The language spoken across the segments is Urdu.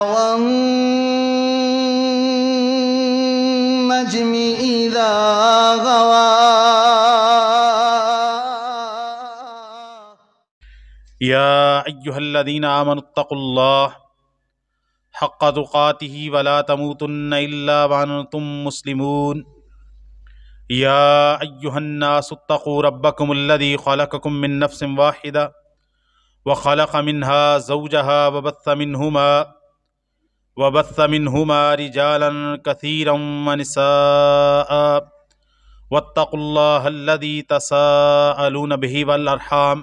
والنجم إذا غوى يا أيها الذين آمنوا اتقوا الله حق تقاته ولا تموتن إلا وأنتم مسلمون يا أيها الناس اتقوا ربكم الذي خلقكم من نفس واحدة وخلق منها زوجها وبث منهما رجالا كثيرا ونساء واتقوا الله الذي تساءلون به والأرحام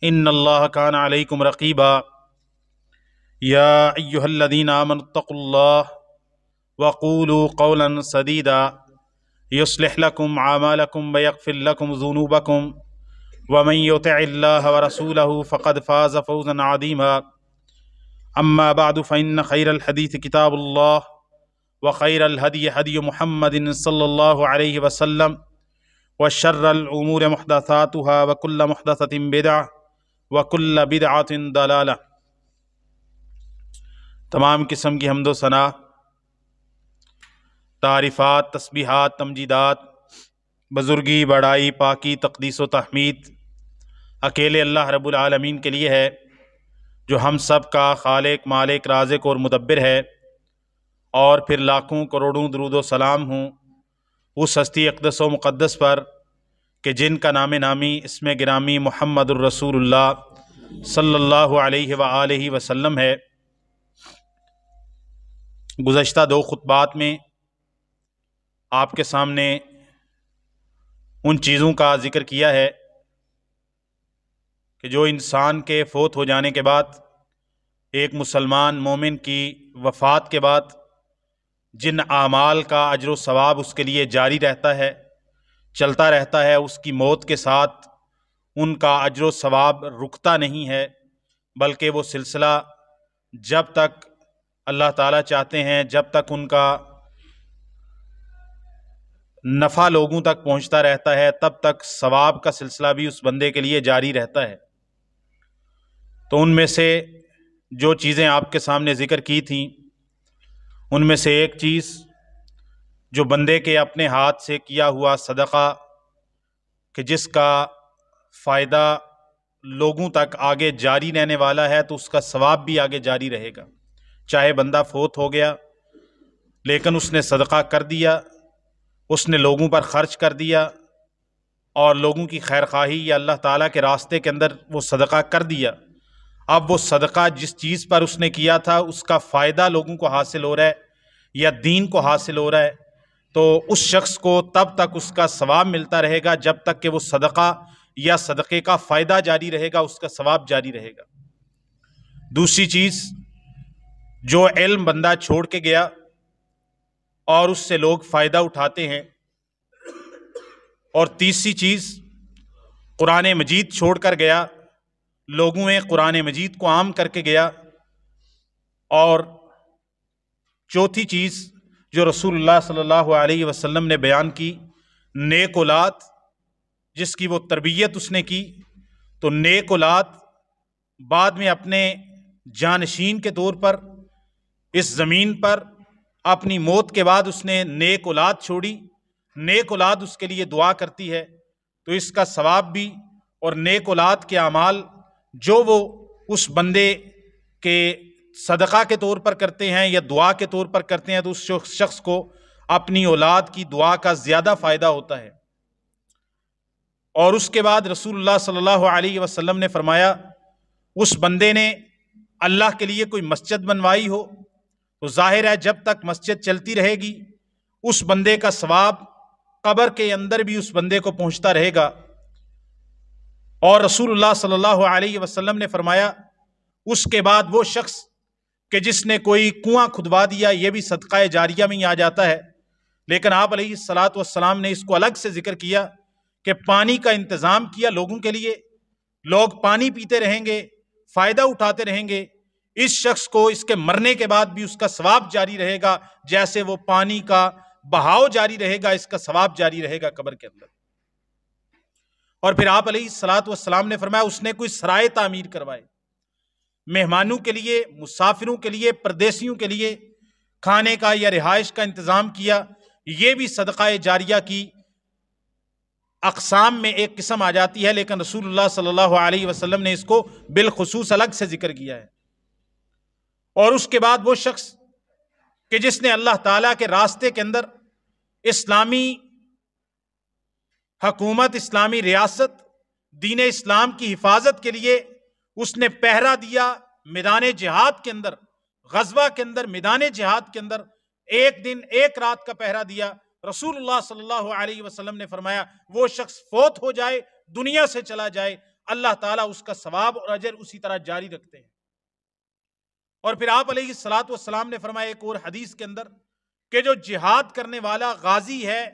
ان اللہ کان علیکم رقیبا یا ایہا الذین آمنوا اتقوا اللہ وقولوا قولا سدیدا یصلح لکم اعمالکم ویغفر لکم ذنوبکم ومن یطع اللہ ورسولہ فقد فاز فوزا عظیما اما بعد فإن خیر الحدیث کتاب اللہ وخیر الہدی ہدی محمد صلی اللہ علیہ وسلم وشر الامور محدثاتها وکل محدثۃ بدعہ وَكُلَّ بِدْعَةٍ ضَلَالَةٍ۔ تمام قسم کی حمد و ثنا، تعریفات، تسبیحات، تمجیدات، بزرگی، بڑائی، پاکی، تقدیس و تحمید اکیلے اللہ رب العالمین کے لیے ہے، جو ہم سب کا خالق، مالک، رازق اور مدبر ہے، اور پھر لاکھوں کروڑوں درود و سلام ہوں اس ہستی اقدس و مقدس پر کہ جن کا نام نامی اسم گرامی محمد الرسول اللہ صلی اللہ علیہ وآلہ وسلم ہے۔ گزشتہ دو خطبات میں آپ کے سامنے ان چیزوں کا ذکر کیا ہے کہ جو انسان کے فوت ہو جانے کے بعد، ایک مسلمان مومن کی وفات کے بعد جن اعمال کا اجر و ثواب اس کے لیے جاری رہتا ہے، چلتا رہتا ہے، اس کی موت کے ساتھ ان کا اجر و ثواب رکتا نہیں ہے، بلکہ وہ سلسلہ جب تک اللہ تعالیٰ چاہتے ہیں، جب تک ان کا نفع لوگوں تک پہنچتا رہتا ہے، تب تک ثواب کا سلسلہ بھی اس بندے کے لیے جاری رہتا ہے۔ تو ان میں سے جو چیزیں آپ کے سامنے ذکر کی تھیں، ان میں سے ایک چیز جو بندے کے اپنے ہاتھ سے کیا ہوا صدقہ کہ جس کا فائدہ لوگوں تک آگے جاری رہنے والا ہے، تو اس کا ثواب بھی آگے جاری رہے گا۔ چاہے بندہ فوت ہو گیا لیکن اس نے صدقہ کر دیا، اس نے لوگوں پر خرچ کر دیا، اور لوگوں کی خیر خواہی یا اللہ تعالیٰ کے راستے کے اندر وہ صدقہ کر دیا۔ اب وہ صدقہ جس چیز پر اس نے کیا تھا اس کا فائدہ لوگوں کو حاصل ہو رہا ہے یا دین کو حاصل ہو رہا ہے، تو اس شخص کو تب تک اس کا ثواب ملتا رہے گا جب تک کہ وہ صدقہ یا صدقے کا فائدہ جاری رہے گا، اس کا ثواب جاری رہے گا۔ دوسری چیز، جو علم بندہ چھوڑ کے گیا اور اس سے لوگ فائدہ اٹھاتے ہیں۔ اور تیسری چیز، قرآن مجید چھوڑ کر گیا، لوگوں میں قرآن مجید کو عام کر کے گیا۔ اور چوتھی چیز جو رسول اللہ صلی اللہ علیہ وسلم نے بیان کی، نیک اولاد، جس کی وہ تربیت اس نے کی، تو نیک اولاد بعد میں اپنے جانشین کے طور پر اس زمین پر اپنی موت کے بعد اس نے نیک اولاد چھوڑی، نیک اولاد اس کے لیے دعا کرتی ہے، تو اس کا ثواب بھی اور نیک اولاد کے اعمال جو وہ اس بندے کے صدقہ کے طور پر کرتے ہیں یا دعا کے طور پر کرتے ہیں، تو اس شخص کو اپنی اولاد کی دعا کا زیادہ فائدہ ہوتا ہے۔ اور اس کے بعد رسول اللہ صلی اللہ علیہ وسلم نے فرمایا، اس بندے نے اللہ کے لیے کوئی مسجد بنوائی ہو تو ظاہر ہے جب تک مسجد چلتی رہے گی اس بندے کا ثواب قبر کے اندر بھی اس بندے کو پہنچتا رہے گا۔ اور رسول اللہ صلی اللہ علیہ وسلم نے فرمایا، اس کے بعد وہ شخص کہ جس نے کوئی کنواں کھدوا دیا، یہ بھی صدقہ جاریہ میں ہی آ جاتا ہے، لیکن آپ علیہ الصلاۃ والسلام نے اس کو الگ سے ذکر کیا کہ پانی کا انتظام کیا لوگوں کے لیے، لوگ پانی پیتے رہیں گے، فائدہ اٹھاتے رہیں گے، اس شخص کو اس کے مرنے کے بعد بھی اس کا ثواب جاری رہے گا، جیسے وہ پانی کا بہاؤ جاری رہے گا، اس کا ثواب جاری رہے گا قبر کے اندر۔ اور پھر آپ علیہ الصلاۃ والسلام نے فرمایا اس نے کوئی سرائے تعمیر کروائے، مہمانوں کے لیے، مسافروں کے لیے، پردیسیوں کے لیے کھانے کا یا رہائش کا انتظام کیا، یہ بھی صدقہ جاریہ کی اقسام میں ایک قسم آ جاتی ہے، لیکن رسول اللہ صلی اللہ علیہ وسلم نے اس کو بالخصوص الگ سے ذکر کیا ہے۔ اور اس کے بعد وہ شخص کہ جس نے اللہ تعالیٰ کے راستے کے اندر اسلامی حکومت، اسلامی ریاست، دین اسلام کی حفاظت کے لیے اس نے پہرا دیا میدان جہاد کے اندر، غزوہ کے اندر، میدان جہاد کے اندر ایک دن ایک رات کا پہرا دیا، رسول اللہ صلی اللہ علیہ وسلم نے فرمایا وہ شخص فوت ہو جائے، دنیا سے چلا جائے، اللہ تعالیٰ اس کا ثواب اور اجر اسی طرح جاری رکھتے ہیں۔ اور پھر آپ علیہ الصلوۃ والسلام نے فرمایا ایک اور حدیث کے اندر کہ جو جہاد کرنے والا غازی ہے،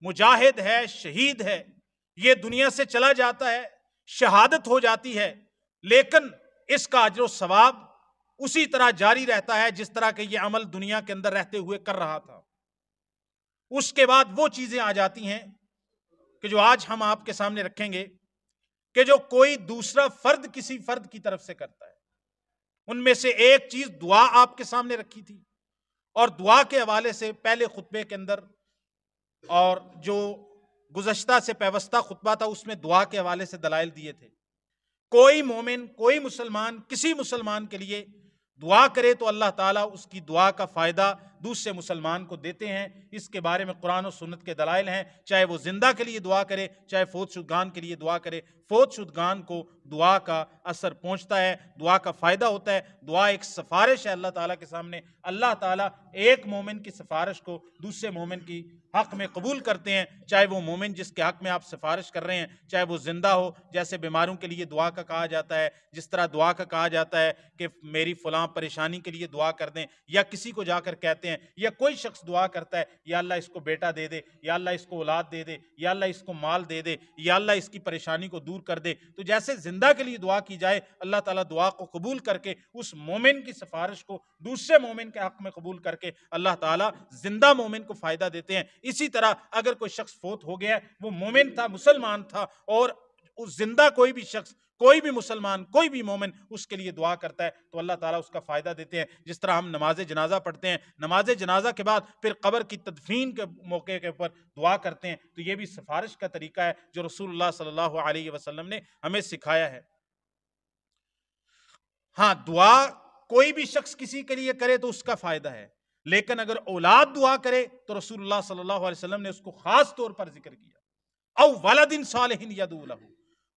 مجاہد ہے، شہید ہے، یہ دنیا سے چلا جاتا ہے، شہادت ہو جاتی ہے، لیکن اس کا اجر و ثواب اسی طرح جاری رہتا ہے جس طرح کہ یہ عمل دنیا کے اندر رہتے ہوئے کر رہا تھا۔ اس کے بعد وہ چیزیں آ جاتی ہیں کہ جو آج ہم آپ کے سامنے رکھیں گے کہ جو کوئی دوسرا فرد کسی فرد کی طرف سے کرتا ہے۔ ان میں سے ایک چیز دعا آپ کے سامنے رکھی تھی، اور دعا کے حوالے سے پہلے خطبے کے اندر اور جو گزشتہ سے پیوستہ خطبہ تھا اس میں دعا کے حوالے سے دلائل دیے تھے۔ کوئی مومن، کوئی مسلمان کسی مسلمان کے لیے دعا کرے تو اللہ تعالیٰ اس کی دعا کا فائدہ دوسرے مسلمان کو دیتے ہیں۔ اس کے بارے میں قرآن و سنت کے دلائل ہیں، چاہے وہ زندہ کے لیے دعا کرے، چاہے فوت شدگان کے لیے دعا کرے، فوت شدگان کو دعا کا اثر پہنچتا ہے، دعا کا فائدہ ہوتا ہے۔ دعا ایک سفارش ہے اللہ تعالیٰ کے سامنے، اللہ تعالیٰ ایک مومن کی سفارش کو دوسرے مومن کی حق میں قبول کرتے ہیں، چاہے وہ مومن جس کے حق میں آپ سفارش کر رہے ہیں چاہے وہ زندہ ہو، جیسے بیماروں کے لیے دعا کا کہا جاتا ہے، جس طرح دعا کا کہا جاتا ہے کہ میری فلاں پریشانی کے لیے دعا کر دیں، یا کسی کو جا کر کہتے ہیں، یا کوئی شخص دعا کرتا ہے یا اللہ اس کو بیٹا دے دے، یا اللہ اس کو اولاد دے دے، یا اللہ اس کو مال دے دے، یا اللہ اس کی پریشانی کو دور کر دے، تو جیسے زندہ کے لیے دعا کی جائے، اللہ تعالیٰ دعا کو قبول کر کے اس مومن کی سفارش کو دوسرے مومن کے حق میں قبول کر کے اللہ تعالیٰ زندہ مومن کو فائدہ دیتے ہیں۔ اسی طرح اگر کوئی شخص فوت ہو گیا، وہ مومن تھا، مسلمان تھا، اور اس زندہ کوئی بھی شخص، کوئی بھی مسلمان، کوئی بھی مومن اس کے لیے دعا کرتا ہے تو اللہ تعالیٰ اس کا فائدہ دیتے ہیں۔ جس طرح ہم نماز جنازہ پڑھتے ہیں، نماز جنازہ کے بعد پھر قبر کی تدفین کے موقع کے اوپر دعا کرتے ہیں، تو یہ بھی سفارش کا طریقہ ہے جو رسول اللہ صلی اللہ علیہ وسلم نے ہمیں سکھایا ہے۔ ہاں، دعا کوئی بھی شخص کسی کے لیے کرے تو اس کا فائدہ ہے، لیکن اگر اولاد دعا کرے تو رسول اللہ صلی اللہ علیہ وسلم نے اس کو خاص طور پر ذکر کیا۔ او ولد صالح یدعو لہ،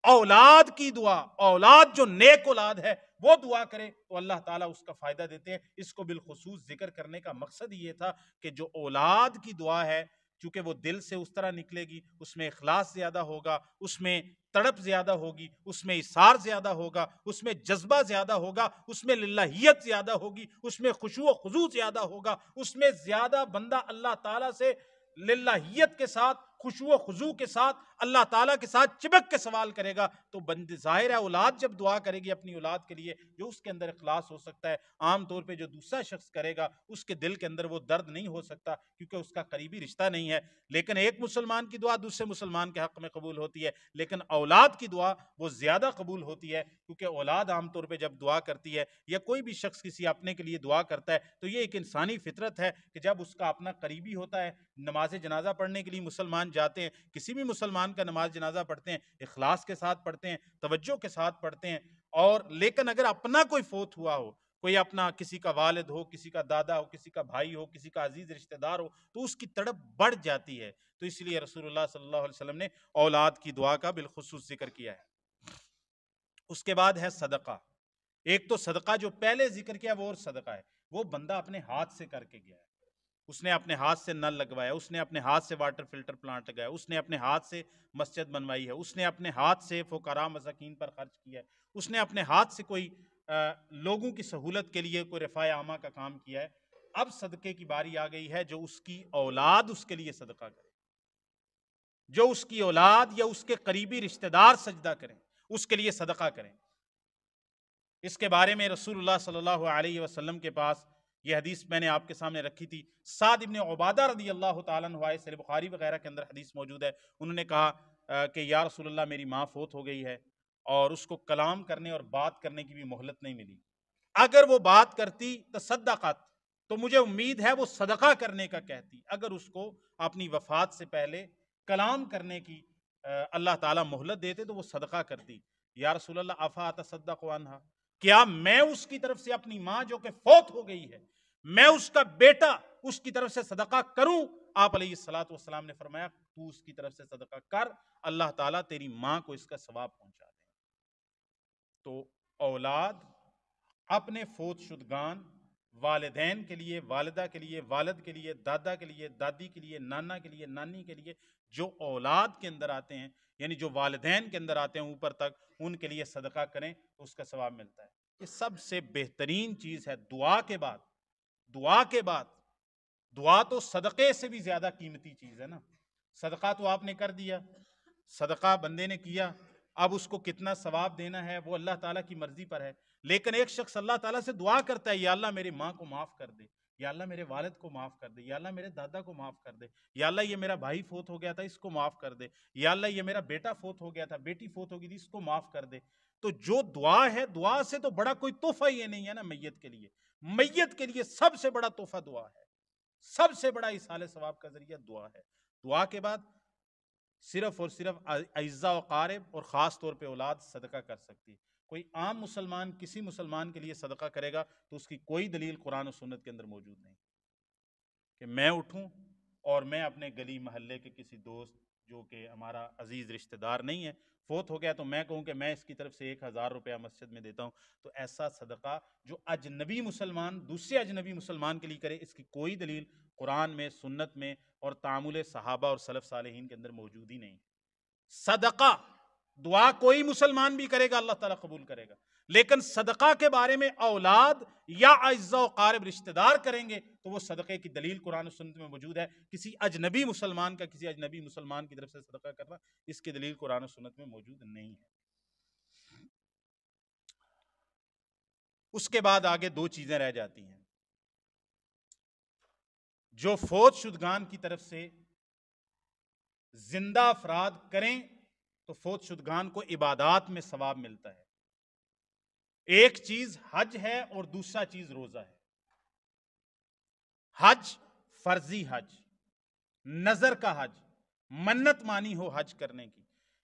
اولاد کی دعا، اولاد جو نیک اولاد ہے وہ دعا کرے تو اللہ تعالیٰ اس کا فائدہ دیتے ہیں۔ اس کو بالخصوص ذکر کرنے کا مقصد یہ تھا کہ جو اولاد کی دعا ہے، چونکہ وہ دل سے اس طرح نکلے گی، اس میں اخلاص زیادہ ہوگا، اس میں تڑپ زیادہ ہوگی، اس میں اصرار زیادہ ہوگا، اس میں جذبہ زیادہ ہوگا، اس میں للہیت زیادہ ہوگی، اس میں خشوع و خضوع زیادہ ہوگا، اس میں زیادہ بندہ اللہ تعالیٰ سے للہیت کے ساتھ، خشوع و خضوع کے ساتھ، اللہ تعالیٰ کے ساتھ چپک کے سوال کرے گا۔ تو ظاہر ہے اولاد جب دعا کرے گی اپنی اولاد کے لیے، جو اس کے اندر اخلاص ہو سکتا ہے، عام طور پہ جو دوسرا شخص کرے گا اس کے دل کے اندر وہ درد نہیں ہو سکتا، کیونکہ اس کا قریبی رشتہ نہیں ہے۔ لیکن ایک مسلمان کی دعا دوسرے مسلمان کے حق میں قبول ہوتی ہے، لیکن اولاد کی دعا وہ زیادہ قبول ہوتی ہے، کیونکہ اولاد عام طور پہ جب دعا کرتی ہے یا کوئی بھی شخص کسی اپنے کے لیے دعا کرتا ہے تو یہ ایک انسانی فطرت ہے کہ جب اس کا اپنا قریبی ہوتا ہے، نماز جنازہ پڑھنے کے لیے مسلمان جاتے ہیں، کسی بھی مسلمان کا نماز جنازہ پڑھتے ہیں، اخلاص کے ساتھ پڑھتے ہیں، توجہ کے ساتھ پڑھتے ہیں، اور لیکن اگر اپنا کوئی فوت ہوا ہو، کوئی اپنا کسی کا والد ہو، کسی کا دادا ہو، کسی کا بھائی ہو، کسی کا عزیز رشتہ دار ہو، تو اس کی تڑپ بڑھ جاتی ہے۔ تو اس لیے رسول اللہ صلی اللہ علیہ وسلم نے اولاد کی دعا کا بالخصوص ذکر کیا ہے۔ اس کے بعد ہے صدقہ۔ ایک تو صدقہ جو پہلے ذکر کیا وہ اور صدقہ ہے، وہ بندہ اپنے ہاتھ سے کر کے گیا ہے، اس نے اپنے ہاتھ سے نل لگوایا، اس نے اپنے ہاتھ سے واٹر فلٹر پلانٹ لگایا، اس نے اپنے ہاتھ سے مسجد بنوائی ہے، اس نے اپنے ہاتھ سے فقراء مساکین پر خرچ کیا ہے، اس نے اپنے ہاتھ سے کوئی لوگوں کی سہولت کے لیے کوئی رفاع عامہ کا کام کیا ہے۔ اب صدقے کی باری آ گئی ہے جو اس کی اولاد اس کے لیے صدقہ کرے، جو اس کی اولاد یا اس کے قریبی رشتہ دار سجدہ کریں، اس کے لیے صدقہ کریں۔ اس کے بارے میں رسول اللہ صلی اللہ علیہ وسلم کے پاس یہ حدیث میں نے آپ کے سامنے رکھی تھی، سعد ابن عبادہ رضی اللہ تعالیٰ عنہ، صحیح بخاری وغیرہ کے اندر حدیث موجود ہے، انہوں نے کہا کہ یا رسول اللہ میری ماں فوت ہو گئی ہے اور اس کو کلام کرنے اور بات کرنے کی بھی مہلت نہیں ملی، اگر وہ بات کرتی تصدقت تو مجھے امید ہے وہ صدقہ کرنے کا کہتی، اگر اس کو اپنی وفات سے پہلے کلام کرنے کی اللہ تعالیٰ مہلت دیتے تو وہ صدقہ کرتی۔ یا رسول اللہ افا اتصدق عنہا، کیا میں اس کی طرف سے اپنی ماں جو کہ فوت ہو گئی ہے، میں اس کا بیٹا اس کی طرف سے صدقہ کروں؟ آپ علیہ الصلوۃ والسلام نے فرمایا تو اس کی طرف سے صدقہ کر، اللہ تعالیٰ تیری ماں کو اس کا ثواب پہنچا دے۔ تو اولاد اپنے فوت شدگان والدین کے لیے، والدہ کے لیے، والد کے لیے، دادا کے لیے، دادی کے لیے، نانا کے لیے، نانی کے لیے، جو اولاد کے اندر آتے ہیں یعنی جو والدین کے اندر آتے ہیں اوپر تک، ان کے لیے صدقہ کریں تو اس کا ثواب ملتا ہے۔ یہ سب سے بہترین چیز ہے دعا کے بعد۔ دعا کے بعد، دعا تو صدقے سے بھی زیادہ قیمتی چیز ہے نا۔ صدقہ تو آپ نے کر دیا، صدقہ بندے نے کیا، اب اس کو کتنا ثواب دینا ہے وہ اللہ تعالیٰ کی مرضی پر ہے۔ لیکن ایک شخص اللہ تعالیٰ سے دعا کرتا ہے، یا اللہ میرے ماں کو معاف کر دے، یا اللہ میرے والد کو معاف کر دے، یا اللہ میرے دادا کو معاف کر دے، یا اللہ یہ میرا بھائی فوت ہو گیا تھا اس کو معاف کر دے، یا اللہ یہ میرا بیٹا فوت ہو گیا تھا، بیٹی فوت ہو گئی تھی اس کو معاف کر دے۔ تو جو دعا ہے، دعا سے تو بڑا کوئی تحفہ یہ نہیں ہے نا میت کے لیے۔ میت کے لیے سب سے بڑا تحفہ دعا ہے، سب سے بڑا ایصال ثواب کا ذریعہ دعا ہے۔ دعا کے بعد صرف اور صرف اعزاء و قارب اور خاص طور پہ اولاد صدقہ کر سکتی ہے۔ کوئی عام مسلمان کسی مسلمان کے لیے صدقہ کرے گا تو اس کی کوئی دلیل قرآن و سنت کے اندر موجود نہیں کہ میں اٹھوں اور میں اپنے گلی محلے کے کسی دوست جو کہ ہمارا عزیز رشتہ دار نہیں ہے فوت ہو گیا تو میں کہوں کہ میں اس کی طرف سے 1000 روپیہ مسجد میں دیتا ہوں۔ تو ایسا صدقہ جو اجنبی مسلمان دوسرے اجنبی مسلمان کے لیے کرے، اس کی کوئی دلیل قرآن میں، سنت میں اور تعامل صحابہ اور سلف صالحین کے اندر موجود ہی نہیں۔ صدقہ دعا کوئی مسلمان بھی کرے گا اللہ تعالیٰ قبول کرے گا، لیکن صدقہ کے بارے میں اولاد یا اعزاء و قارب رشتہ دار کریں گے تو وہ صدقے کی دلیل قرآن و سنت میں موجود ہے۔ کسی اجنبی مسلمان کا کسی اجنبی مسلمان کی طرف سے صدقہ کرنا، اس کی دلیل قرآن و سنت میں موجود نہیں ہے۔ اس کے بعد آگے دو چیزیں رہ جاتی ہیں جو فوت شدگان کی طرف سے زندہ افراد کریں تو فوت شدگان کو عبادات میں ثواب ملتا ہے۔ ایک چیز حج ہے اور دوسرا چیز روزہ ہے۔ حج فرضی حج، نظر کا حج، منت مانی ہو حج کرنے کی،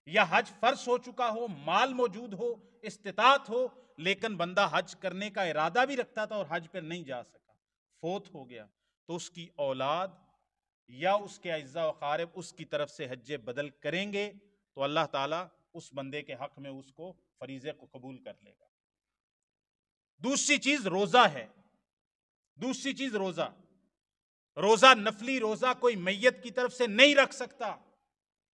یا حج فرض ہو چکا ہو، مال موجود ہو، استطاعت ہو، لیکن بندہ حج کرنے کا ارادہ بھی رکھتا تھا اور حج پہ نہیں جا سکا، فوت ہو گیا، تو اس کی اولاد یا اس کے اعزاء و قارب اس کی طرف سے حج بدل کریں گے تو اللہ تعالیٰ اس بندے کے حق میں اس کو فریضے کو قبول کر لے گا۔ دوسری چیز روزہ ہے۔ دوسری چیز روزہ، روزہ نفلی روزہ کوئی میت کی طرف سے نہیں رکھ سکتا۔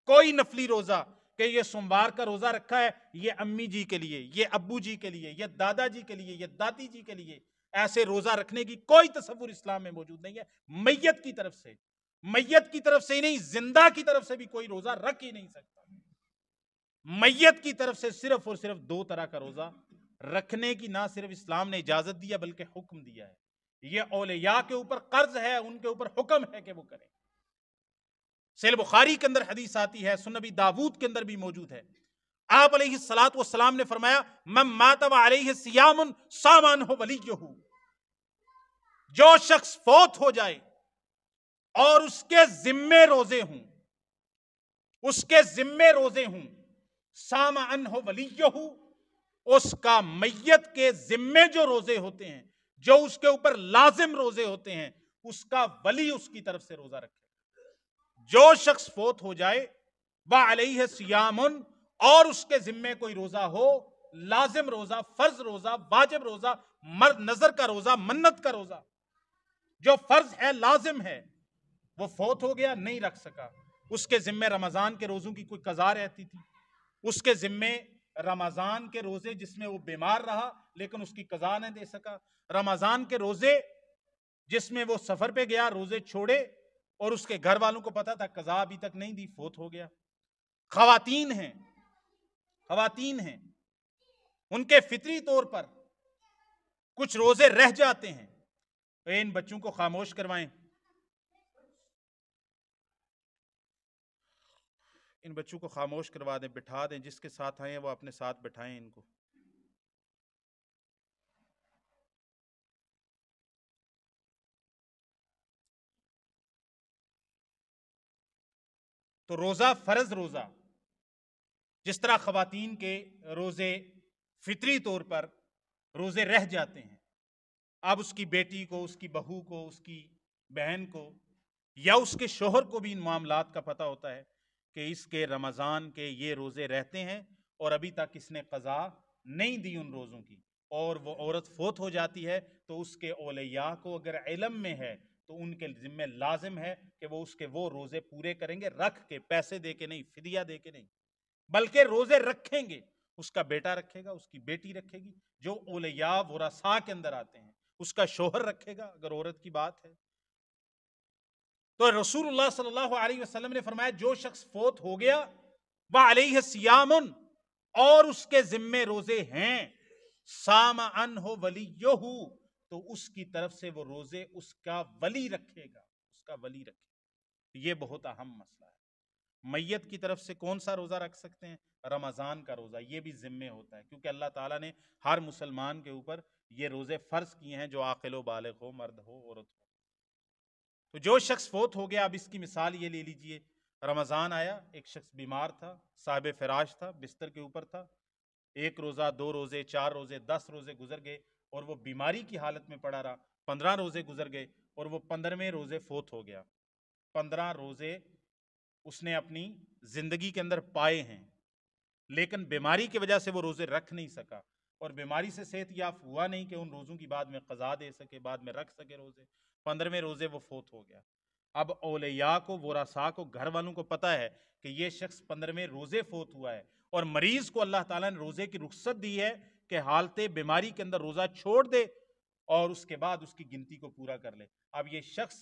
کوئی نفلی روزہ کہ یہ سوموار کا روزہ رکھا ہے یہ امی جی کے لیے، یہ ابو جی کے لیے، یہ دادا جی کے لیے، یہ دادی جی کے لیے، ایسے روزہ رکھنے کی کوئی تصور اسلام میں موجود نہیں ہے۔ میت کی طرف سے، میت کی طرف سے ہی نہیں، زندہ کی طرف سے بھی کوئی روزہ رکھ ہی نہیں سکتا۔ میت کی طرف سے صرف اور صرف 2 طرح کا روزہ رکھنے کی نہ صرف اسلام نے اجازت دیا بلکہ حکم دیا ہے۔ یہ اولیاء کے اوپر قرض ہے، ان کے اوپر حکم ہے کہ وہ کریں۔ صحیح بخاری کے اندر حدیث آتی ہے، سنن نبی داود کے اندر بھی موجود ہے، آپ علیہ الصلوۃ والسلام نے فرمایا من مات وعلیہ صیام صام عنہ ولیہ، جو شخص فوت ہو جائے اور اس کے ذمے روزے ہوں، اس کے ذمے روزے ہوں، صام عنہ ولیہ، اس کا میت کے ذمے جو روزے ہوتے ہیں، جو اس کے اوپر لازم روزے ہوتے ہیں، اس کا ولی اس کی طرف سے روزہ رکھے۔ جو شخص فوت ہو جائے وعلیہ صیام، اور اس کے ذمے کوئی روزہ ہو، لازم روزہ، فرض روزہ، واجب روزہ، مرد نظر کا روزہ، منت کا روزہ، جو فرض ہے لازم ہے، وہ فوت ہو گیا نہیں رکھ سکا، اس کے ذمے رمضان کے روزوں کی کوئی قضا رہتی تھی، اس کے ذمے رمضان کے روزے جس میں وہ بیمار رہا لیکن اس کی قضا نہیں دے سکا، رمضان کے روزے جس میں وہ سفر پہ گیا روزے چھوڑے اور اس کے گھر والوں کو پتا تھا قضا ابھی تک نہیں دی، فوت ہو گیا۔ خواتین ہیں ان کے فطری طور پر کچھ روزے رہ جاتے ہیں، ان بچوں کو خاموش کروائیں، ان بچوں کو خاموش کروا دیں، بٹھا دیں، جس کے ساتھ آئے ہیں وہ اپنے ساتھ بٹھائیں ان کو۔ تو روزہ فرض روزہ جس طرح خواتین کے روزے فطری طور پر روزے رہ جاتے ہیں، اب اس کی بیٹی کو، اس کی بہو کو، اس کی بہن کو یا اس کے شوہر کو بھی ان معاملات کا پتہ ہوتا ہے کہ اس کے رمضان کے یہ روزے رہتے ہیں اور ابھی تک اس نے قضا نہیں دی ان روزوں کی، اور وہ عورت فوت ہو جاتی ہے تو اس کے اولیاء کو اگر علم میں ہے تو ان کے ذمہ لازم ہے کہ وہ اس کے وہ روزے پورے کریں گے، رکھ کے، پیسے دے کے نہیں، فدیہ دے کے نہیں، بلکہ روزے رکھیں گے۔ اس کا بیٹا رکھے گا، اس کی بیٹی رکھے گی، جو اولیاء ورثاء کے اندر آتے ہیں، اس کا شوہر رکھے گا اگر عورت کی بات ہے۔ تو رسول اللہ صلی اللہ علیہ وسلم نے فرمایا جو شخص فوت ہو گیا وعلیہ صیام، اور اس کے ذمے روزے ہیں، صام عنہ ولیہ، تو اس کی طرف سے وہ روزے اس کا ولی رکھے گا، اس کا ولی رکھے گا۔ یہ بہت اہم مسئلہ ہے۔ میت کی طرف سے کون سا روزہ رکھ سکتے ہیں؟ رمضان کا روزہ، یہ بھی ذمے ہوتا ہے کیونکہ اللہ تعالیٰ نے ہر مسلمان کے اوپر یہ روزے فرض کیے ہیں، جو عاقل و بالغ ہو، مرد ہو عورت ہو۔ تو جو شخص فوت ہو گیا، اب اس کی مثال یہ لے لیجئے، رمضان آیا، ایک شخص بیمار تھا، صاحب فراش تھا، بستر کے اوپر تھا، 1 روزہ، 2 روزے، 4 روزے، 10 روزے گزر گئے اور وہ بیماری کی حالت میں پڑا رہا، 15 روزے گزر گئے اور وہ 15ویں روزے فوت ہو گیا۔ 15 روزے اس نے اپنی زندگی کے اندر پائے ہیں، لیکن بیماری کی وجہ سے وہ روزے رکھ نہیں سکا، اور بیماری سے صحت یاب ہوا نہیں کہ ان روزوں کی بعد میں قضا دے سکے، بعد میں رکھ سکے روزے۔ 15ویں روزے وہ فوت ہو گیا۔ اب اولیاء کو، ورثاء کو، گھر والوں کو پتا ہے کہ یہ شخص 15ویں روزے فوت ہوا ہے، اور مریض کو اللہ تعالیٰ نے روزے کی رخصت دی ہے کہ حالت بیماری کے اندر روزہ چھوڑ دے اور اس کے بعد اس کی گنتی کو پورا کر لے۔ اب یہ شخص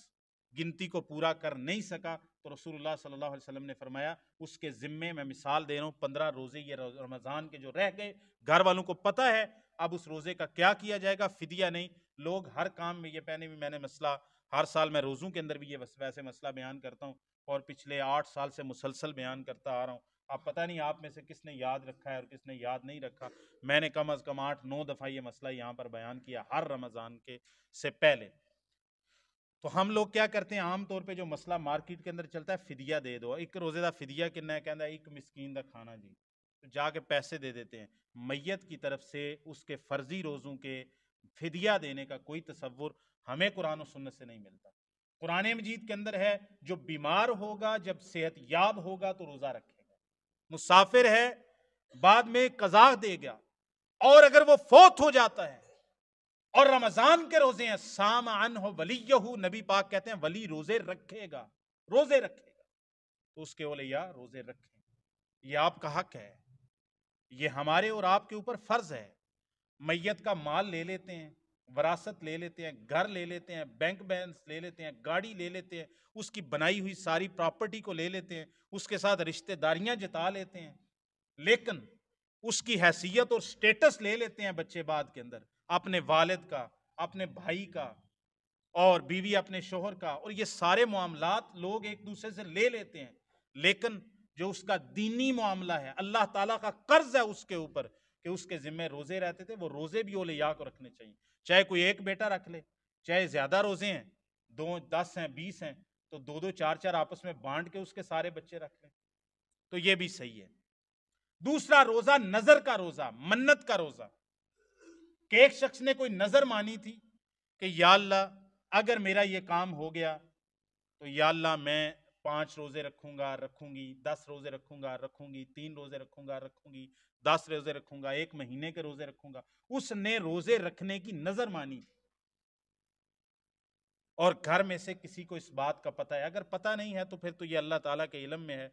گنتی کو پورا کر نہیں سکا تو رسول اللہ صلی اللہ علیہ وسلم نے فرمایا اس کے ذمے، میں مثال دے رہا ہوں، 15 روزے یہ رمضان کے جو رہ گئے، گھر والوں کو پتہ ہے، اب اس روزے کا کیا کیا جائے گا؟ فدیہ نہیں۔ لوگ ہر کام میں، یہ پہلے بھی میں نے مسئلہ، ہر سال میں روزوں کے اندر بھی یہ ویسے مسئلہ بیان کرتا ہوں، اور پچھلے 8 سال سے مسلسل بیان کرتا آ رہا ہوں۔ اب پتہ نہیں آپ میں سے کس نے یاد رکھا ہے اور کس نے یاد نہیں رکھا، میں نے کم از کم 8-9 دفعہ یہ مسئلہ یہاں پر بیان کیا ہر رمضان کے سے پہلے۔ تو ہم لوگ کیا کرتے ہیں عام طور پہ، جو مسئلہ مارکیٹ کے اندر چلتا ہے، فدیہ دے دو، ایک روزے دا فدیہ کنا ہے، کہندا ہے ایک مسکین دا کھانا جی، تو جا کے پیسے دے دیتے ہیں۔ میت کی طرف سے اس کے فرضی روزوں کے فدیہ دینے کا کوئی تصور ہمیں قرآن و سنت سے نہیں ملتا۔ قرآن مجید کے اندر ہے جو بیمار ہوگا، جب صحت یاب ہوگا تو روزہ رکھے گا، مسافر ہے بعد میں قضا دے گا، اور اگر وہ فوت ہو جاتا ہے اور رمضان کے روزے ہیں، سام عنہ ولیہ، نبی پاک کہتے ہیں ولی روزے رکھے گا، روزے رکھے گا، تو اس کے اولیاء روزے رکھیں۔ یہ آپ کا حق ہے، یہ ہمارے اور آپ کے اوپر فرض ہے۔ میت کا مال لے لیتے ہیں، وراثت لے لیتے ہیں، گھر لے لیتے ہیں، بینک بیلنس لے لیتے ہیں، گاڑی لے لیتے ہیں، اس کی بنائی ہوئی ساری پراپرٹی کو لے لیتے ہیں، اس کے ساتھ رشتہ داریاں جتا لیتے ہیں، لیکن اس کی حیثیت اور سٹیٹس لے لیتے ہیں بچے بعد کے اندر، اپنے والد کا، اپنے بھائی کا، اور بیوی اپنے شوہر کا، اور یہ سارے معاملات لوگ ایک دوسرے سے لے لیتے ہیں، لیکن جو اس کا دینی معاملہ ہے، اللہ تعالیٰ کا قرض ہے اس کے اوپر کہ اس کے ذمہ روزے رہتے تھے، وہ روزے بھی اولیاء کو رکھنے چاہیے، چاہے کوئی ایک بیٹا رکھ لے، چاہے زیادہ روزے ہیں، 2 10 ہیں، 20 ہیں، تو 2 4 آپس میں بانٹ کے اس کے سارے بچے رکھ لیں، تو یہ بھی صحیح ہے۔ دوسرا روزہ نظر کا روزہ، منت کا روزہ، کہ ایک شخص نے کوئی نظر مانی تھی کہ یا اللہ اگر میرا یہ کام ہو گیا تو یا اللہ میں 5 روزے رکھوں گا، رکھوں گی، 10 روزے رکھوں گا، رکھوں گی، 3 روزے رکھوں گا، رکھوں گی، 10 روزے رکھوں گا، 1 مہینے کے روزے رکھوں گا، اس نے روزے رکھنے کی نظر مانی تھی، اور گھر میں سے کسی کو اس بات کا پتہ ہے، اگر پتہ نہیں ہے تو پھر تو یہ اللہ تعالیٰ کے علم میں ہے،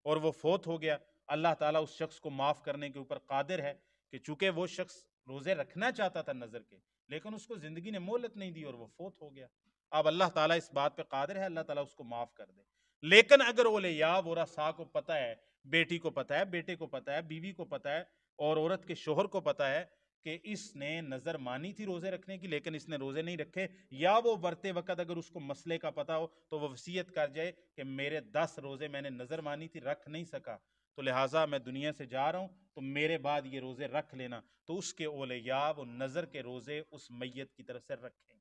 اور وہ فوت ہو گیا، اللہ تعالیٰ اس شخص کو معاف کرنے کے اوپر قادر ہے، کہ چونکہ وہ شخص روزے رکھنا چاہتا تھا نظر کے، لیکن اس کو زندگی نے مہلت نہیں دی اور وہ فوت ہو گیا، اب اللہ تعالیٰ اس بات پہ قادر ہے، اللہ تعالیٰ اس کو معاف کر دے۔ لیکن اگر اولیاء ورثاء کو پتہ ہے، بیٹی کو پتہ ہے، بیٹے کو پتہ ہے، بیوی کو پتہ ہے، اور عورت کے شوہر کو پتہ ہے کہ اس نے نظر مانی تھی روزے رکھنے کی لیکن اس نے روزے نہیں رکھے، یا وہ مرتے وقت اگر اس کو مسئلے کا پتہ ہو تو وہ وصیت کر جائے کہ میرے 10 روزے میں نے نظر مانی تھی، رکھ نہیں سکا، تو لہٰذا میں دنیا سے جا رہا ہوں، تو میرے بعد یہ روزے رکھ لینا، تو اس کے اولیاء وہ نظر کے روزے اس میت کی طرف سے رکھیں۔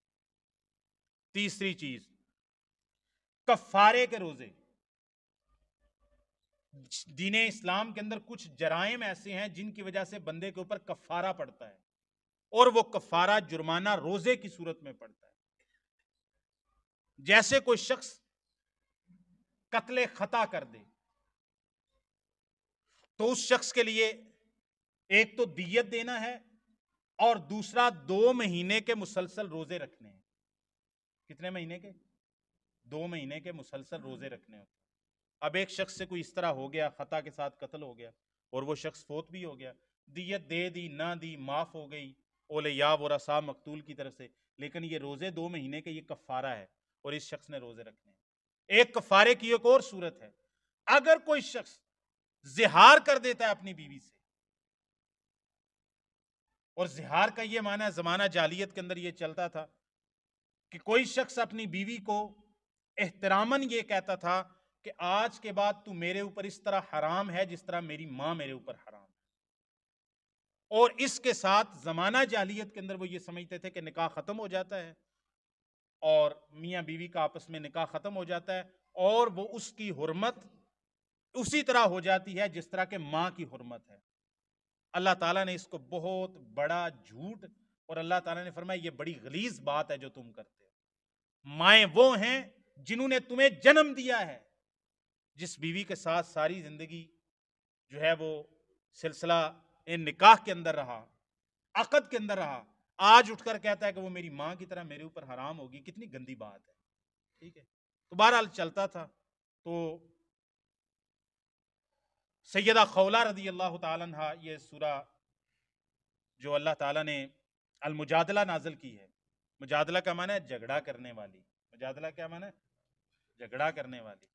تیسری چیز، کفارے کے روزے، دین اسلام کے اندر کچھ جرائم ایسے ہیں جن کی وجہ سے بندے کے اوپر کفارہ پڑتا ہے، اور وہ کفارہ جرمانہ روزے کی صورت میں پڑتا ہے۔ جیسے کوئی شخص قتل خطا کر دے تو اس شخص کے لیے ایک تو دیت دینا ہے، اور دوسرا 2 مہینے کے مسلسل روزے رکھنے ہیں۔ کتنے مہینے کے؟ 2 مہینے کے مسلسل روزے رکھنے ہوتے ہیں۔ اب ایک شخص سے کوئی اس طرح ہو گیا، خطا کے ساتھ قتل ہو گیا اور وہ شخص فوت بھی ہو گیا، دیت دے دی نہ دی، معاف ہو گئی اولیاء ورثاء مقتول کی طرف سے، لیکن یہ روزے 2 مہینے کے یہ کفارہ ہے اور اس شخص نے روزے رکھنے ہیں۔ ایک کفارے کی ایک اور صورت ہے، اگر کوئی شخص زہار کر دیتا ہے اپنی بیوی سے، اور زہار کا یہ معنی ہے، زمانہ جاہلیت کے اندر یہ چلتا تھا کہ کوئی شخص اپنی بیوی کو احتراماً یہ کہتا تھا کہ آج کے بعد تو میرے اوپر اس طرح حرام ہے جس طرح میری ماں میرے اوپر حرام ہے، اور اس کے ساتھ زمانہ جاہلیت کے اندر وہ یہ سمجھتے تھے کہ نکاح ختم ہو جاتا ہے اور میاں بیوی کا آپس میں نکاح ختم ہو جاتا ہے، اور وہ اس کی حرمت اسی طرح ہو جاتی ہے جس طرح کہ ماں کی حرمت ہے۔ اللہ تعالیٰ نے اس کو بہت بڑا جھوٹ، اور اللہ تعالیٰ نے فرمایا یہ بڑی غلیظ بات ہے جو تم کرتے ہو۔ مائیں وہ ہیں جنہوں نے تمہیں جنم دیا ہے، جس بیوی کے ساتھ ساری زندگی جو ہے وہ سلسلہ نکاح کے اندر رہا، عقد کے اندر رہا، آج اٹھ کر کہتا ہے کہ وہ میری ماں کی طرح میرے اوپر حرام ہوگی، کتنی گندی بات ہے۔ ٹھیک ہے، تو بہرحال چلتا تھا۔ تو سیدہ خولہ رضی اللہ تعالیٰ عنہ، یہ سورہ جو اللہ تعالیٰ نے المجادلہ نازل کی ہے، مجادلہ کا معنی ہے جھگڑا کرنے والی، مجادلہ کیا معنی ہے؟ جھگڑا کرنے والی۔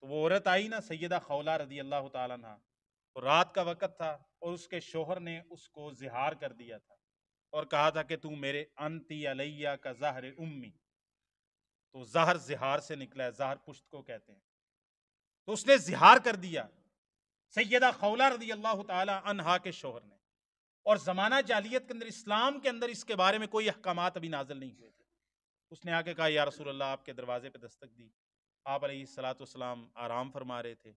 تو وہ عورت آئی نا سیدہ خولہ رضی اللہ تعالیٰ عنہ، تو رات کا وقت تھا اور اس کے شوہر نے اس کو زہار کر دیا تھا اور کہا تھا کہ تو میرے انتی علیہ کا زہر امی، تو زہر زہار سے نکلا ہے، زہر پشت کو کہتے ہیں، تو اس نے زہار کر دیا سیدہ خولہ رضی اللہ تعالی عنہا کے شوہر نے۔ اور زمانہ جاہلیت کے اندر، اسلام کے اندر اس کے بارے میں کوئی احکامات ابھی نازل نہیں ہوئے تھے۔ اس نے آ کے کہا یا رسول اللہ، آپ کے دروازے پہ دستک دی، آپ علیہ الصلاۃ والسلام آرام فرما رہے تھے،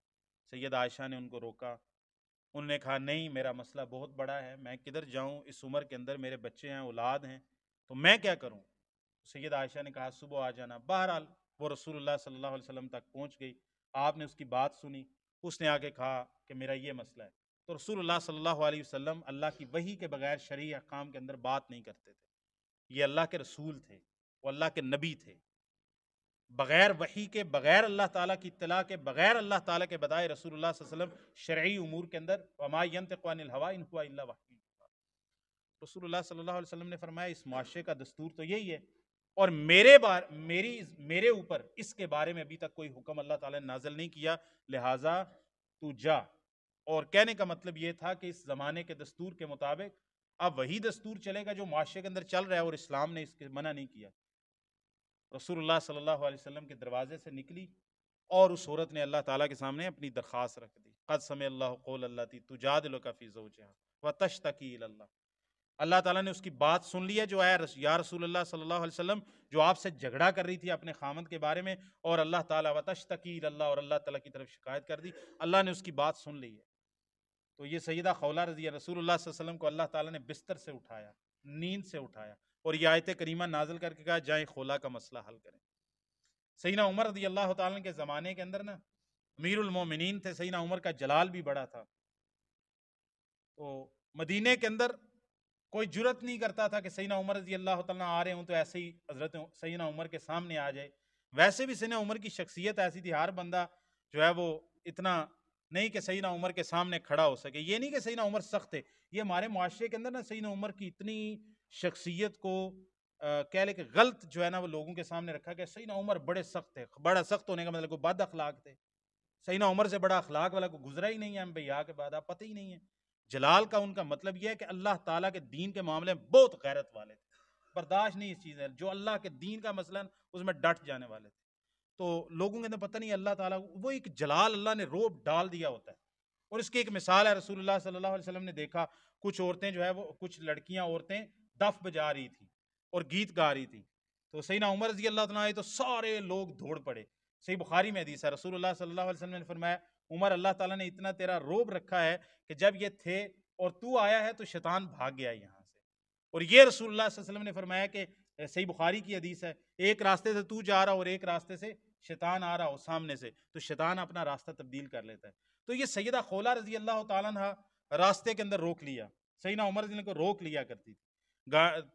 سیدہ عائشہ نے ان کو روکا، انہوں نے کہا نہیں میرا مسئلہ بہت بڑا ہے، میں کدھر جاؤں، اس عمر کے اندر میرے بچے ہیں، اولاد ہیں، تو میں کیا کروں؟ سیدہ عائشہ نے کہا صبح آ جانا۔ بہرحال وہ رسول اللہ صلی اللہ علیہ وسلم تک پہنچ گئی، آپ نے اس کی بات سنی، اس نے آ کے کہا کہ میرا یہ مسئلہ ہے، تو رسول اللہ صلی اللہ علیہ وسلم اللہ کی وحی کے بغیر شرعی احکام کے اندر بات نہیں کرتے تھے۔ یہ اللہ کے رسول تھے، وہ اللہ کے نبی تھے، بغیر وحی کے، بغیر اللہ تعالیٰ کی اطلاع کے، بغیر اللہ تعالیٰ کے بتائے رسول اللہ صلی اللہ علیہ وسلم شرعی امور کے اندر وما ينطق عن الهوى ان هو الا وحی يوحى۔ رسول اللہ صلی اللہ علیہ وسلم نے فرمایا اس معاشرے کا دستور تو یہی ہے، اور میرے اوپر اس کے بارے میں ابھی تک کوئی حکم اللہ تعالیٰ نے نازل نہیں کیا، لہٰذا تو جا۔ اور کہنے کا مطلب یہ تھا کہ اس زمانے کے دستور کے مطابق اب وہی دستور چلے گا جو معاشرے کے اندر چل رہا ہے، اور اسلام نے اس کے منع نہیں کیا۔ رسول اللہ صلی اللہ علیہ وسلم کے دروازے سے نکلی اور اس عورت نے اللہ تعالیٰ کے سامنے اپنی درخواست رکھ دی، قد سمع اللہ قول التی تجادلک فی زوجہا وتشتکی الی اللہ۔ اللہ تعالیٰ نے اس کی بات سن لی ہے جو ہے یا رسول اللہ صلی اللہ علیہ وسلم، جو آپ سے جھگڑا کر رہی تھی اپنے خامند کے بارے میں، اور اللہ تعالیٰ وتشتکی الی اللہ، اور اللہ تعالیٰ کی طرف شکایت کر دی، اللہ نے اس کی بات سن لی ہے۔ تو یہ سیدہ خولہ رضی رسول اللہ صلی اللہ علیہ وسلم کو اللہ تعالیٰ نے بستر سے اٹھایا، نیند سے اٹھایا، اور یہ آیت کریمہ نازل کر کے کہا جائیں خولہ کا مسئلہ حل کریں۔ سیدنا عمر رضی اللہ تعالیٰ کے زمانے کے اندر نا امیر المومنین تھے، سیدنا عمر کا جلال بھی بڑا تھا، تو مدینے کے اندر کوئی جرت نہیں کرتا تھا کہ سیدنا عمر رضی اللہ تعالیٰ آ رہے ہوں تو ایسے ہی حضرت سیدنا عمر کے سامنے آ جائے۔ ویسے بھی سیدنا عمر کی شخصیت ایسی تھی، ہر بندہ جو ہے وہ اتنا نہیں کہ سیدنا عمر کے سامنے کھڑا ہو سکے۔ یہ نہیں کہ سیدنا عمر سخت تھے، یہ ہمارے معاشرے کے اندر نا سیدنا عمر کی اتنی شخصیت کو کہہ لے کہ غلط جو ہے نا وہ لوگوں کے سامنے رکھا کہ سیدنا عمر بڑے سخت تھے۔ بڑا سخت ہونے کا مطلب کوئی بد اخلاق تھے، سیدنا عمر سے بڑا اخلاق والا کوئی گزرا ہی نہیں ہے ہم بھیا کے بعد، آپ پتہ ہی نہیں ہے۔ جلال کا ان کا مطلب یہ ہے کہ اللہ تعالیٰ کے دین کے معاملے میں بہت غیرت والے تھے، برداشت نہیں اس چیز ہے، جو اللہ کے دین کا مسئلہ اس میں ڈٹ جانے والے تھے۔ تو لوگوں کے اندر پتہ نہیں اللہ تعالیٰ وہ ایک جلال اللہ نے روب ڈال دیا ہوتا ہے، اور اس کی ایک مثال ہے رسول اللہ صلی اللہ علیہ وسلم نے دیکھا کچھ عورتیں جو ہے وہ کچھ لڑکیاں عورتیں دف بجا رہی تھیں اور گیت گا رہی تھیں، تو سیدنا عمر رضی اللہ تعالیٰ آئے تو سارے لوگ دوڑ پڑے۔ صحیح بخاری میں حدیث ہے، رسول اللہ صلی اللہ علیہ وسلم نے فرمایا عمر اللہ تعالیٰ نے اتنا تیرا روب رکھا ہے کہ جب یہ تھے اور تو آیا ہے تو شیطان بھاگ گیا یہاں سے. اور یہ رسول اللہ صلی اللہ علیہ وسلم نے فرمایا کہ صحیح بخاری کی حدیث ہے، ایک راستے سے تو جا رہا اور ایک راستے سے شیطان آ رہا ہو سامنے سے، تو شیطان اپنا راستہ تبدیل کر لیتا ہے. تو یہ سیدہ خولہ رضی اللہ تعالیٰ عنہ راستے کے اندر روک لیا، سیدنا عمر رضی اللہ کو روک لیا کرتی تھی.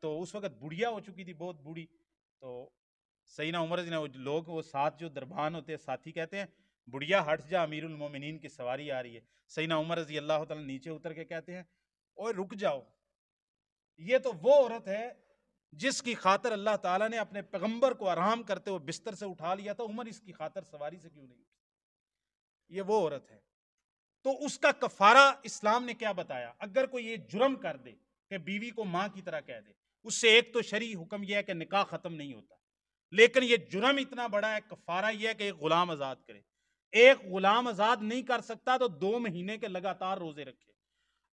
تو اس وقت بڑھیا ہو چکی تھی، بہت بوڑھی. تو سیدنا عمر رضی اللہ، لوگ وہ ساتھ جو دربان ہوتے ہیں ساتھی کہتے ہیں بڑھیا ہٹ جا، امیر المومنین کی سواری آ رہی ہے. سیدنا عمر رضی اللہ تعالیٰ نیچے اتر کے کہتے ہیں اوے رک جاؤ، یہ تو وہ عورت ہے جس کی خاطر اللہ تعالیٰ نے اپنے پیغمبر کو آرام کرتے ہوئے بستر سے اٹھا لیا تھا، عمر اس کی خاطر سواری سے کیوں نہیں اٹھی؟ یہ وہ عورت ہے. تو اس کا کفارہ اسلام نے کیا بتایا؟ اگر کوئی یہ جرم کر دے کہ بیوی کو ماں کی طرح کہہ دے، اس سے ایک تو شرعی حکم یہ ہے کہ نکاح ختم نہیں ہوتا، لیکن یہ جرم اتنا بڑا ہے، کفارہ یہ ہے کہ ایک غلام آزاد کرے. ایک غلام آزاد نہیں کر سکتا تو 2 مہینے کے لگاتار روزے رکھے.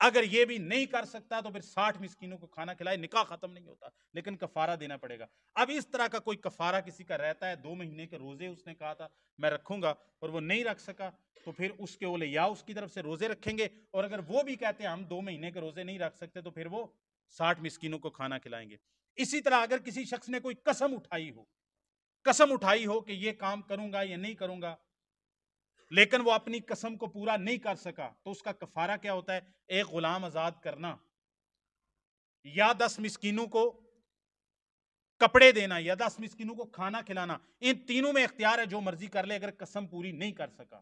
اگر یہ بھی نہیں کر سکتا تو پھر 60 مسکینوں کو کھانا کھلائے. نکاح ختم نہیں ہوتا لیکن کفارہ دینا پڑے گا. اب اس طرح کا کوئی کفارہ کسی کا رہتا ہے، 2 مہینے کے روزے اس نے کہا تھا میں رکھوں گا اور وہ نہیں رکھ سکا، تو پھر اس کے اولیاء اس کی طرف سے روزے رکھیں گے، اور اگر وہ بھی کہتے ہیں ہم 2 مہینے کے روزے نہیں رکھ سکتے تو پھر وہ 60 مسکینوں کو کھانا کھلائیں گے. اسی طرح اگر کسی شخص نے کوئی قسم اٹھائی ہو کہ یہ کام کروں گا یا نہیں کروں گا، لیکن وہ اپنی قسم کو پورا نہیں کر سکا، تو اس کا کفارہ کیا ہوتا ہے؟ ایک غلام آزاد کرنا، یا 10 مسکینوں کو کپڑے دینا، یا 10 مسکینوں کو کھانا کھلانا. ان تینوں میں اختیار ہے، جو مرضی کر لے اگر قسم پوری نہیں کر سکا.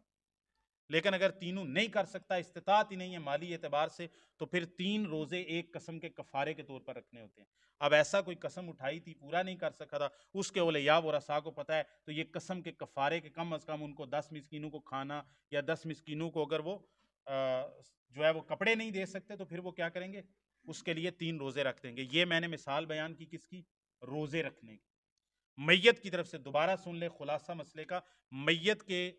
لیکن اگر تینوں نہیں کر سکتا، استطاعت ہی نہیں ہے مالی اعتبار سے، تو پھر 3 روزے ایک قسم کے کفارے کے طور پر رکھنے ہوتے ہیں. اب ایسا کوئی قسم اٹھائی تھی پورا نہیں کر سکا تھا، اس کے اولیاء ورثاء کو پتہ ہے، تو یہ قسم کے کفارے کے کم از کم ان کو 10 مسکینوں کو کھانا، یا 10 مسکینوں کو اگر وہ جو ہے وہ کپڑے نہیں دے سکتے تو پھر وہ کیا کریں گے؟ اس کے لیے 3 روزے رکھ دیں گے. یہ میں نے مثال بیان کی کس کی؟ روزے رکھنے کی. میت کی طرف سے دوبارہ سن لے خلاصہ مسئلے کا. میت کے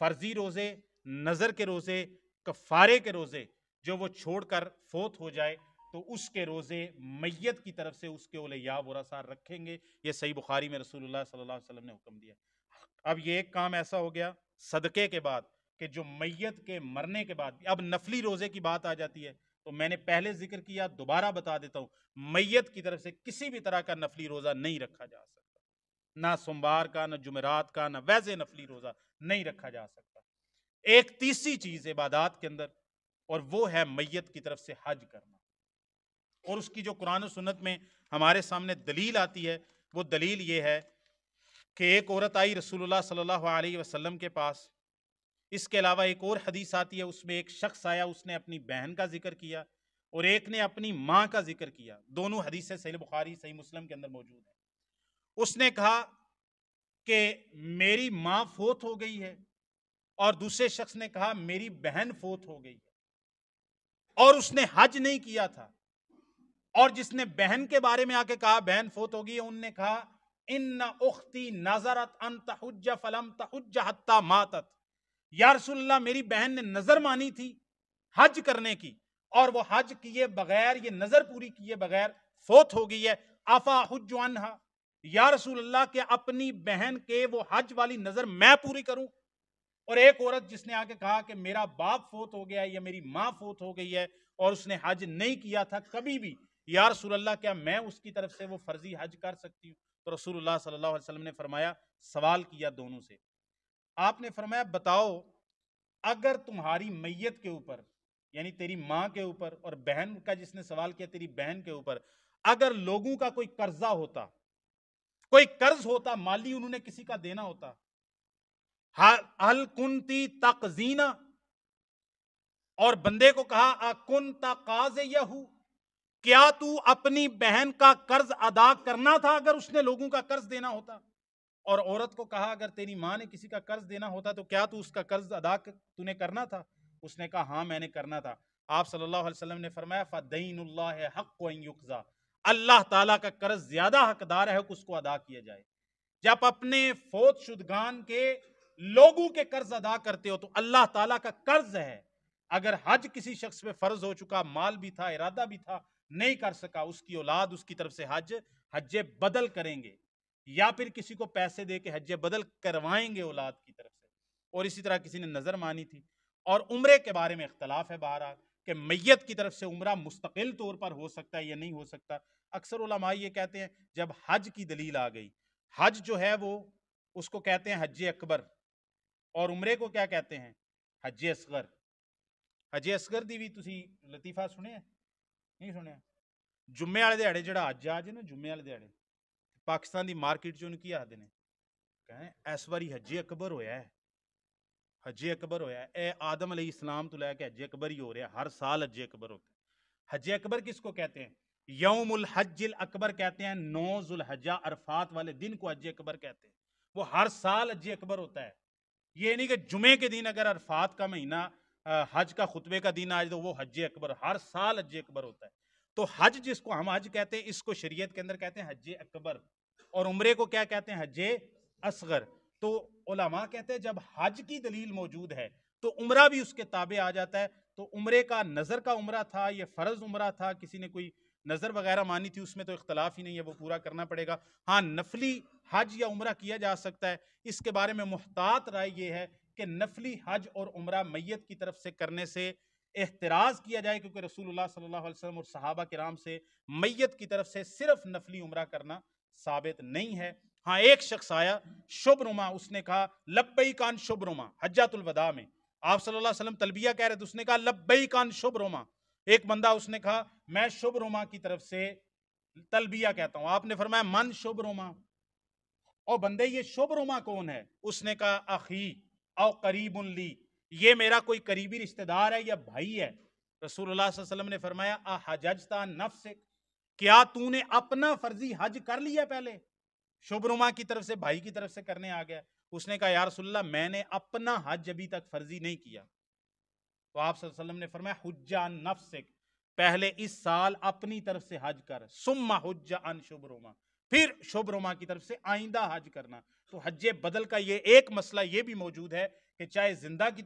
فرضی روزے، نظر کے روزے، کفارے کے روزے جو وہ چھوڑ کر فوت ہو جائے تو اس کے روزے میت کی طرف سے اس کے اولیاء ورثاء رکھیں گے. یہ صحیح بخاری میں رسول اللہ صلی اللہ علیہ وسلم نے حکم دیا. اب یہ ایک کام ایسا ہو گیا صدقے کے بعد کہ جو میت کے مرنے کے بعد. اب نفلی روزے کی بات آ جاتی ہے، تو میں نے پہلے ذکر کیا، دوبارہ بتا دیتا ہوں، میت کی طرف سے کسی بھی طرح کا نفلی روزہ نہیں رکھا جا سکتا، نہ سوموار کا، نہ جمعرات کا، نہ ویسے نفلی روزہ نہیں رکھا جا سکتا. ایک تیسری چیز عبادات کے اندر، اور وہ ہے میت کی طرف سے حج کرنا. اور اس کی جو قرآن و سنت میں ہمارے سامنے دلیل آتی ہے، وہ دلیل یہ ہے کہ ایک عورت آئی رسول اللہ صلی اللہ علیہ وسلم کے پاس. اس کے علاوہ ایک اور حدیث آتی ہے، اس میں ایک شخص آیا، اس نے اپنی بہن کا ذکر کیا اور ایک نے اپنی ماں کا ذکر کیا. دونوں حدیثیں صحیح بخاری صحیح مسلم کے اندر موجود ہیں. اس نے کہا کہ میری ماں فوت ہو گئی ہے، اور دوسرے شخص نے کہا میری بہن فوت ہو گئی ہے، اور اس نے حج نہیں کیا تھا. اور جس نے بہن کے بارے میں آ کے کہا بہن فوت ہو گئی ہے، ان نے کہا ان اختی نظرت ان تحج فلم تحج حتی ماتت. یا رسول اللہ میری بہن نے نظر مانی تھی حج کرنے کی، اور وہ حج کیے بغیر، یہ نظر پوری کیے بغیر فوت ہو گئی ہے. افا حج عنہا، یا رسول اللہ کہ اپنی بہن کے وہ حج والی نظر میں پوری کروں؟ اور ایک عورت جس نے آ کے کہا کہ میرا باپ فوت ہو گیا ہے یا میری ماں فوت ہو گئی ہے اور اس نے حج نہیں کیا تھا کبھی بھی، یا رسول اللہ کیا میں اس کی طرف سے وہ فرضی حج کر سکتی ہوں؟ تو رسول اللہ صلی اللہ علیہ وسلم نے فرمایا، سوال کیا دونوں سے. آپ نے فرمایا بتاؤ اگر تمہاری میت کے اوپر، یعنی تیری ماں کے اوپر، اور بہن کا جس نے سوال کیا تیری بہن کے اوپر، اگر لوگوں کا کوئی قرضہ ہوتا، کوئی قرض ہوتا مالی، انہوں نے کسی کا دینا ہوتا، حل کنتی تقزینا، اور بندے کو کہا کنتا قاضیہو، کیا تو اپنی بہن کا قرض ادا کرنا تھا اگر اس نے لوگوں کا قرض دینا ہوتا؟ اور عورت کو کہا اگر تیری ماں نے کسی کا قرض دینا ہوتا تو کیا تو اس کا قرض ادا تو نے کرنا تھا؟ اس نے کہا ہاں میں نے کرنا تھا. آپ صلی اللہ علیہ وسلم نے فرمایا فدین اللہ حق ان یقضا، اللہ تعالیٰ کا قرض زیادہ حقدار ہے کہ اس کو ادا کیا جائے. جب اپنے فوت شدگان کے لوگوں کے قرض ادا کرتے ہو تو اللہ تعالیٰ کا قرض ہے. اگر حج کسی شخص پہ فرض ہو چکا، مال بھی تھا، ارادہ بھی تھا، نہیں کر سکا، اس کی اولاد اس کی طرف سے حج بدل کریں گے، یا پھر کسی کو پیسے دے کے حج بدل کروائیں گے اولاد کی طرف سے. اور اسی طرح کسی نے نظر مانی تھی. اور عمرے کے بارے میں اختلاف ہے بہرحال کہ میت کی طرف سے عمرہ مستقل طور پر ہو سکتا ہے یا نہیں ہو سکتا. اکثر علماء یہ کہتے ہیں جب حج کی دلیل آ گئی, حج جو ہے وہ اس کو کہتے ہیں حج اکبر, اور عمرے کو کیا کہتے ہیں, حج اصغر. حج اصغر دی بھی تسی لطیفہ سنے ہیں نہیں سنیا؟ جمعے والے دیہڑے جڑا حج آ جائے نا, جمعے والے دیہڑے پاکستان دی مارکیٹ چ کی آدھے نے کہیں اس واری حج اکبر ہویا ہے, حج اکبر ہویا ہے. اے آدم علیہ السلام تو لے کے حج اکبر ہی ہو رہا ہے, ہر سال حج اکبر ہوتا ہے. حج اکبر کس کو کہتے ہیں؟ یوم الحج الاکبر کہتے ہیں, 9 ذوالحجہ عرفات والے دن کو حج اکبر کہتے ہیں. وہ ہر سال حج اکبر ہوتا ہے. یہ نہیں کہ جمعے کے دن اگر عرفات کا مہینہ حج کا خطبے کا دن آج تو وہ حج اکبر, ہر سال حج اکبر ہوتا ہے. تو حج جس کو ہم حج کہتے ہیں اس کو شریعت کے اندر کہتے ہیں حج اکبر, اور عمرے کو کیا کہتے ہیں, حج اصغر. تو علماء کہتے ہیں جب حج کی دلیل موجود ہے تو عمرہ بھی اس کے تابع آ جاتا ہے. تو عمرے کا نظر کا عمرہ تھا, یہ فرض عمرہ تھا, کسی نے کوئی نظر وغیرہ مانی تھی, اس میں تو اختلاف ہی نہیں ہے, وہ پورا کرنا پڑے گا. ہاں نفلی حج یا عمرہ کیا جا سکتا ہے. اس کے بارے میں محتاط رائے یہ ہے کہ نفلی حج اور عمرہ میت کی طرف سے کرنے سے احتراز کیا جائے, کیونکہ رسول اللہ صلی اللہ علیہ وسلم اور صحابہ کرام سے میت کی طرف سے صرف نفلی عمرہ کرنا ثابت نہیں ہے. ہاں ایک شخص آیا شبرما, اس نے کہا لبیک عن شبرما, حجۃ الوداع میں آپ صلی اللہ علیہ وسلم تلبیہ کہہ رہے تھے, اس نے کہا لبیک عن شبرما. ایک بندہ اس نے کہا میں شبرما کی طرف سے تلبیہ کہتا ہوں. آپ نے فرمایا من شبرما, اور بندے یہ شبرما کون ہے؟ اس نے کہا اخی او قریب لی, یہ میرا کوئی قریبی رشتہ دار ہے یا بھائی ہے. رسول اللہ صلی اللہ علیہ وسلم نے فرمایا احججت عن نفسک, کیا تو نے اپنا فرضی حج کر لیا پہلے؟ شبرما کی طرف سے بھائی کی طرف سے کرنے آ گیا. اس نے کہا یا رسول اللہ میں نے اپنا حج ابھی تک فرضی نہیں کیا. تو آپ صلی اللہ علیہ وسلم نے فرمایا حج عن نفسک, پہلے اس سال اپنی طرف سے حج کر, ثم حج عن شبرما, پھر شبرما کی طرف سے آئندہ حج کرنا. تو حج بدل کا یہ ایک مسئلہ یہ بھی موجود ہے کہ چاہے زندہ کی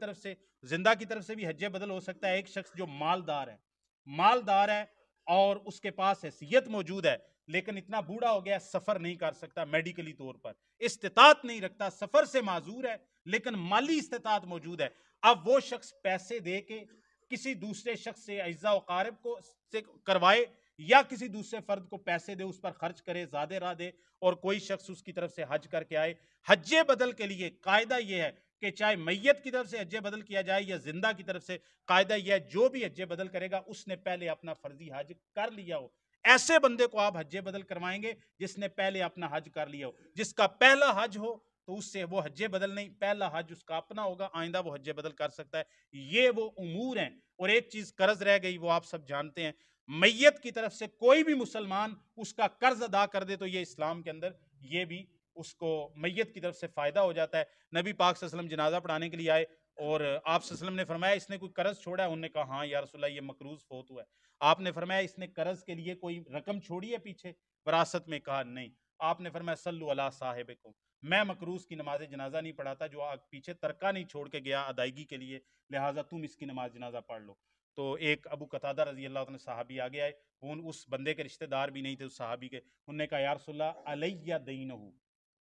طرف سے بھی حج بدل ہو سکتا ہے. ایک شخص جو مالدار ہے اور اس کے پاس حیثیت موجود ہے لیکن اتنا بوڑھا ہو گیا سفر نہیں کر سکتا, میڈیکلی طور پر استطاعت نہیں رکھتا, سفر سے معذور ہے لیکن مالی استطاعت موجود ہے. اب وہ شخص پیسے دے کے کسی دوسرے شخص سے اعزاء و اقارب کو سے کروائے یا کسی دوسرے فرد کو پیسے دے, اس پر خرچ کرے, زیادہ راہ دے, اور کوئی شخص اس کی طرف سے حج کر کے آئے. حج بدل کے لیے قاعدہ یہ ہے کہ چاہے میت کی طرف سے حج بدل کیا جائے یا زندہ کی طرف سے, قاعدہ یہ ہے جو بھی حج بدل کرے گا اس نے پہلے اپنا فرضی حج کر لیا ہو. ایسے بندے کو آپ حج بدل کروائیں گے جس نے پہلے اپنا حج کر لیا ہو. جس کا پہلا حج ہو تو اس سے وہ حج بدل نہیں, پہلا حج اس کا اپنا ہوگا, آئندہ وہ حج بدل کر سکتا ہے. یہ وہ امور ہیں. اور ایک چیز قرض رہ گئی, وہ آپ سب جانتے ہیں, میت کی طرف سے کوئی بھی مسلمان اس کا قرض ادا کر دے تو یہ اسلام کے اندر یہ بھی اس کو میت کی طرف سے فائدہ ہو جاتا ہے. نبی پاک صلی اللہ علیہ وسلم جنازہ پڑھانے کے لیے آئے اور آپ صلی اللہ علیہ وسلم نے فرمایا اس نے کوئی قرض چھوڑا ہے؟ انہوں نے کہا ہاں یا رسول اللہ یہ مقروض فوت ہوا ہے. آپ نے فرمایا اس نے قرض کے لیے کوئی رقم چھوڑی ہے پیچھے وراثت میں؟ کہا نہیں. آپ نے فرمایا صلو علی صاحبکم, میں مقروض کی نماز جنازہ نہیں پڑھاتا, جو پیچھے ترکہ نہیں چھوڑ کے گیا ادائیگی کے لیے, لہٰذا تم اس کی نماز جنازہ پڑھ لو. تو ایک ابو قتادہ رضی اللہ عنہ صحابی آگے آئے, وہ اس بندے کے رشتہ دار بھی نہیں تھے اس صحابی کے. انہوں نے کہا یا رسول اللہ علیہ دینہ,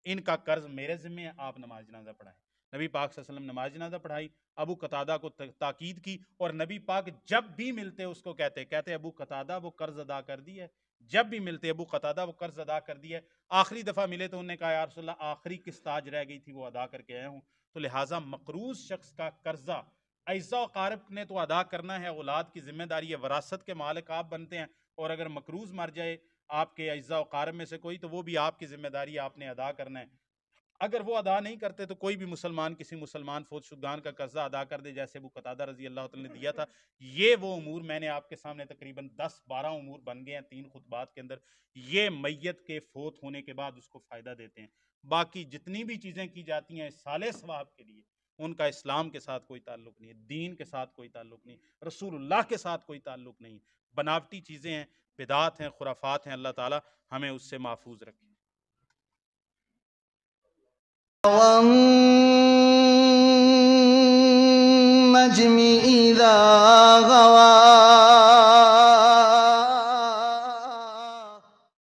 ان کا قرض میرے ذمہ ہے, آپ نماز جنازہ پڑھائیں. نبی پاک صلی اللہ علیہ وسلم نماز جنازہ پڑھائی, ابو قتادہ کو تاکید کی, اور نبی پاک جب بھی ملتے اس کو کہتے ابو قتادہ وہ قرض ادا کر دی ہے. جب بھی ملتے ابو قتادہ وہ قرض ادا کر دی ہے. آخری دفعہ ملے تو انہوں نے کہا یا رسول اللہ آخری قسط آج رہ گئی تھی وہ ادا کر کے آیا ہوں. تو لہٰذا مقروض شخص کا قرضہ اعزاء و اقارب نے تو ادا کرنا ہے, اولاد کی ذمہ داری ہے, وراثت کے مالک آپ بنتے ہیں, اور اگر مقروض مر جائے آپ کے اعزاء و اقارب میں سے کوئی تو وہ بھی آپ کی ذمہ داری ہے, آپ نے ادا کرنا ہے. اگر وہ ادا نہیں کرتے تو کوئی بھی مسلمان کسی مسلمان فوت شدگان کا قرضہ ادا کر دے جیسے ابو قتادہ رضی اللہ تعالی نے دیا تھا. یہ وہ امور میں نے آپ کے سامنے تقریباً 10-12 امور بن گئے ہیں 3 خطبات کے اندر, یہ میت کے فوت ہونے کے بعد اس کو فائدہ دیتے ہیں. باقی جتنی بھی چیزیں کی جاتی ہیں صالح ثواب کے لیے, ان کا اسلام کے ساتھ کوئی تعلق نہیں ہے, دین کے ساتھ کوئی تعلق نہیں, رسول اللہ کے ساتھ کوئی تعلق نہیں, بناوٹی چیزیں ہیں, بدعات ہیں, خرافات ہیں. اللہ تعالی ہمیں اس سے محفوظ رکھے. والنجم إذا غوى